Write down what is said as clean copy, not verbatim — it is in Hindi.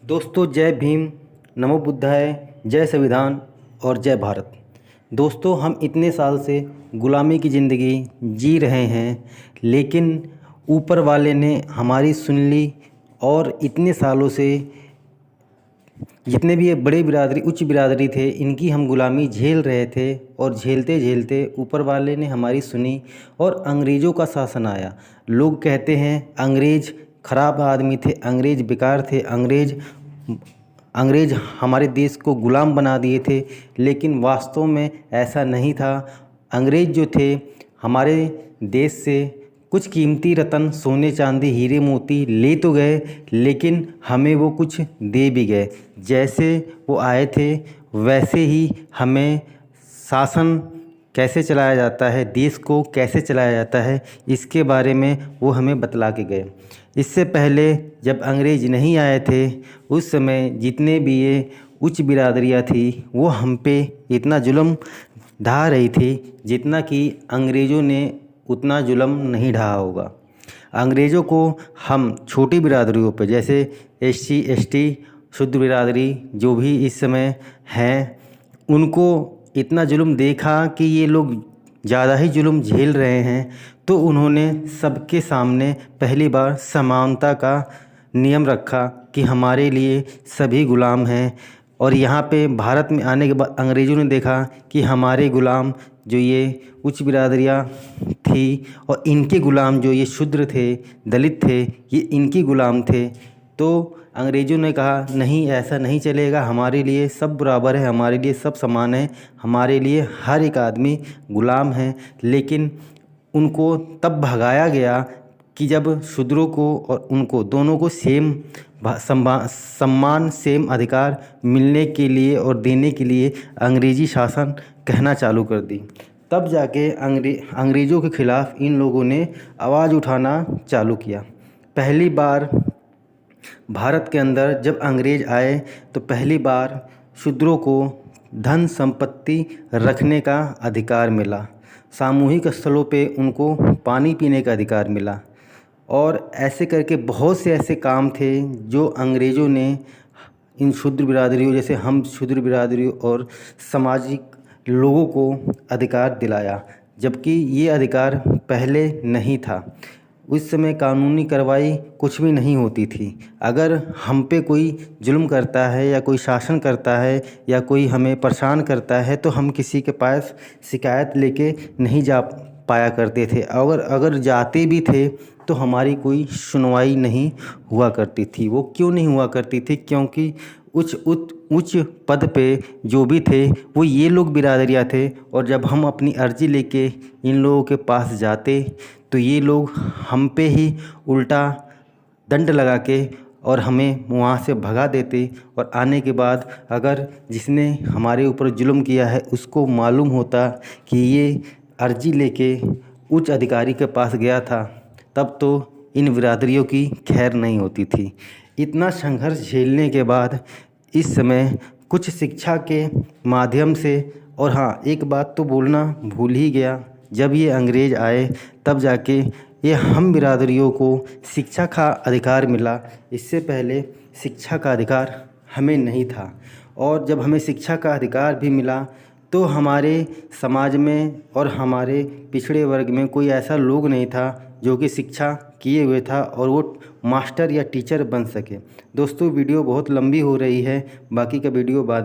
दोस्तों जय भीम, नमो बुद्धाय, जय संविधान और जय भारत। दोस्तों हम इतने साल से गुलामी की ज़िंदगी जी रहे हैं, लेकिन ऊपर वाले ने हमारी सुन ली और इतने सालों से जितने भी ये बड़े बिरादरी उच्च बिरादरी थे, इनकी हम गुलामी झेल रहे थे और झेलते झेलते ऊपर वाले ने हमारी सुनी और अंग्रेज़ों का शासन आया। लोग कहते हैं अंग्रेज़ ख़राब आदमी थे, अंग्रेज़ बेकार थे, अंग्रेज़ हमारे देश को गुलाम बना दिए थे, लेकिन वास्तव में ऐसा नहीं था। अंग्रेज़ जो थे हमारे देश से कुछ कीमती रत्न, सोने चांदी, हीरे मोती ले तो गए, लेकिन हमें वो कुछ दे भी गए। जैसे वो आए थे वैसे ही हमें शासन कैसे चलाया जाता है, देश को कैसे चलाया जाता है, इसके बारे में वो हमें बतला के गए। इससे पहले जब अंग्रेज़ नहीं आए थे, उस समय जितने भी ये उच्च बिरादरियाँ थी वो हम पे इतना जुल्म ढा रही थी जितना कि अंग्रेज़ों ने उतना जुल्म नहीं ढाया होगा। अंग्रेज़ों को हम छोटी बिरादरियों पे जैसे SC ST शुद्ध बिरादरी जो भी इस समय हैं, उनको इतना जुल्म देखा कि ये लोग ज़्यादा ही जुल्म झेल रहे हैं, तो उन्होंने सबके सामने पहली बार समानता का नियम रखा कि हमारे लिए सभी गुलाम हैं। और यहाँ पे भारत में आने के बाद अंग्रेज़ों ने देखा कि हमारे गुलाम जो ये उच्च बिरादरियाँ थी और इनके गुलाम जो ये शूद्र थे, दलित थे, ये इनकी गुलाम थे। तो अंग्रेज़ों ने कहा नहीं, ऐसा नहीं चलेगा, हमारे लिए सब बराबर है, हमारे लिए सब समान है, हमारे लिए हर एक आदमी गुलाम है। लेकिन उनको तब भगाया गया कि जब शूद्रों को और उनको दोनों को सेम सम्मान, सेम अधिकार मिलने के लिए और देने के लिए अंग्रेज़ी शासन कहना चालू कर दी। तब जाके अंग्रेज़ों के ख़िलाफ़ इन लोगों ने आवाज़ उठाना चालू किया। पहली बार भारत के अंदर जब अंग्रेज़ आए तो पहली बार शूद्रों को धन संपत्ति रखने का अधिकार मिला, सामूहिक स्थलों पे उनको पानी पीने का अधिकार मिला, और ऐसे करके बहुत से ऐसे काम थे जो अंग्रेज़ों ने इन शूद्र बिरादरियों, जैसे हम शूद्र बिरादरियों और सामाजिक लोगों को अधिकार दिलाया, जबकि ये अधिकार पहले नहीं था। उस समय कानूनी कार्रवाई कुछ भी नहीं होती थी। अगर हम पे कोई जुल्म करता है या कोई शासन करता है या कोई हमें परेशान करता है तो हम किसी के पास शिकायत लेके नहीं जा पाया करते थे। अगर जाते भी थे तो हमारी कोई सुनवाई नहीं हुआ करती थी। वो क्यों नहीं हुआ करती थी? क्योंकि उच्च पद पे जो भी थे वो ये लोग बिरादरियाँ थे, और जब हम अपनी अर्जी लेके इन लोगों के पास जाते तो ये लोग हम पे ही उल्टा दंड लगा के और हमें वहाँ से भगा देते। और आने के बाद अगर जिसने हमारे ऊपर जुल्म किया है उसको मालूम होता कि ये अर्जी लेके उच्च अधिकारी के पास गया था, तब तो इन बिरादरियों की खैर नहीं होती थी। इतना संघर्ष झेलने के बाद इस समय कुछ शिक्षा के माध्यम से, और हाँ एक बात तो बोलना भूल ही गया, जब ये अंग्रेज़ आए तब जाके ये हम बिरादरियों को शिक्षा का अधिकार मिला। इससे पहले शिक्षा का अधिकार हमें नहीं था, और जब हमें शिक्षा का अधिकार भी मिला तो हमारे समाज में और हमारे पिछड़े वर्ग में कोई ऐसा लोग नहीं था जो कि शिक्षा किए हुए था और वो मास्टर या टीचर बन सके। दोस्तों वीडियो बहुत लंबी हो रही है, बाकी का वीडियो बाद